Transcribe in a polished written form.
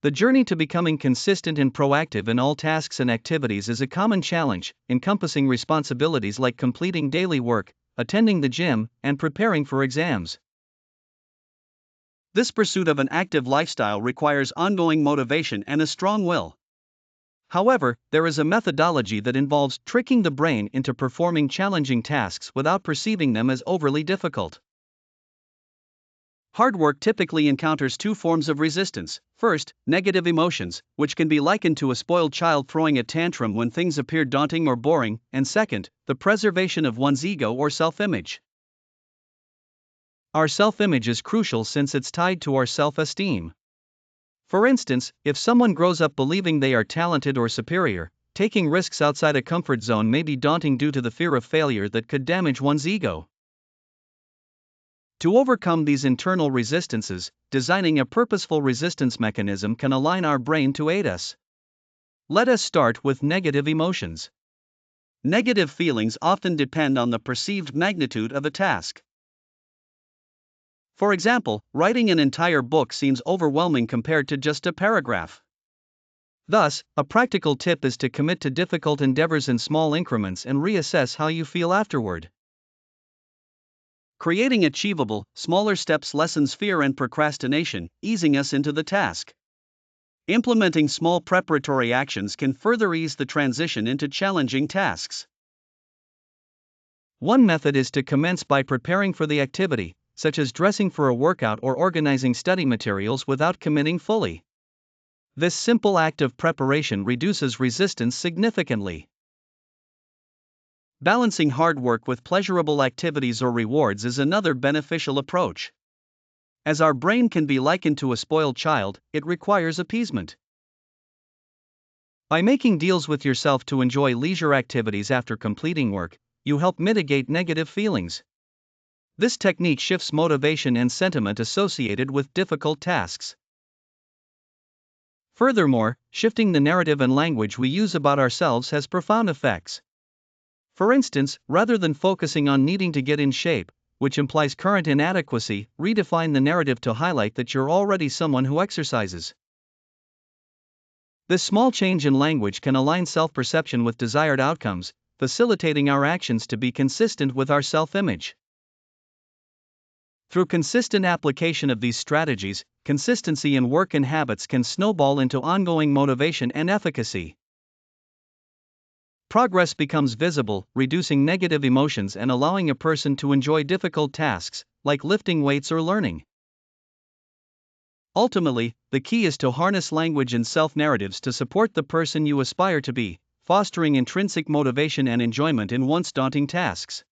The journey to becoming consistent and proactive in all tasks and activities is a common challenge, encompassing responsibilities like completing daily work, attending the gym, and preparing for exams. This pursuit of an active lifestyle requires ongoing motivation and a strong will. However, there is a methodology that involves tricking the brain into performing challenging tasks without perceiving them as overly difficult. Hard work typically encounters two forms of resistance. First, negative emotions, which can be likened to a spoiled child throwing a tantrum when things appear daunting or boring, and second, the preservation of one's ego or self-image. Our self-image is crucial since it's tied to our self-esteem. For instance, if someone grows up believing they are talented or superior, taking risks outside a comfort zone may be daunting due to the fear of failure that could damage one's ego. To overcome these internal resistances, designing a purposeful resistance mechanism can align our brain to aid us. Let us start with negative emotions. Negative feelings often depend on the perceived magnitude of a task. For example, writing an entire book seems overwhelming compared to just a paragraph. Thus, a practical tip is to commit to difficult endeavors in small increments and reassess how you feel afterward. Creating achievable, smaller steps lessens fear and procrastination, easing us into the task. Implementing small preparatory actions can further ease the transition into challenging tasks. One method is to commence by preparing for the activity, such as dressing for a workout or organizing study materials without committing fully. This simple act of preparation reduces resistance significantly. Balancing hard work with pleasurable activities or rewards is another beneficial approach. As our brain can be likened to a spoiled child, it requires appeasement. By making deals with yourself to enjoy leisure activities after completing work, you help mitigate negative feelings. This technique shifts motivation and sentiment associated with difficult tasks. Furthermore, shifting the narrative and language we use about ourselves has profound effects. For instance, rather than focusing on needing to get in shape, which implies current inadequacy, redefine the narrative to highlight that you're already someone who exercises. This small change in language can align self-perception with desired outcomes, facilitating our actions to be consistent with our self-image. Through consistent application of these strategies, consistency in work and habits can snowball into ongoing motivation and efficacy. Progress becomes visible, reducing negative emotions and allowing a person to enjoy difficult tasks, like lifting weights or learning. Ultimately, the key is to harness language and self-narratives to support the person you aspire to be, fostering intrinsic motivation and enjoyment in once daunting tasks.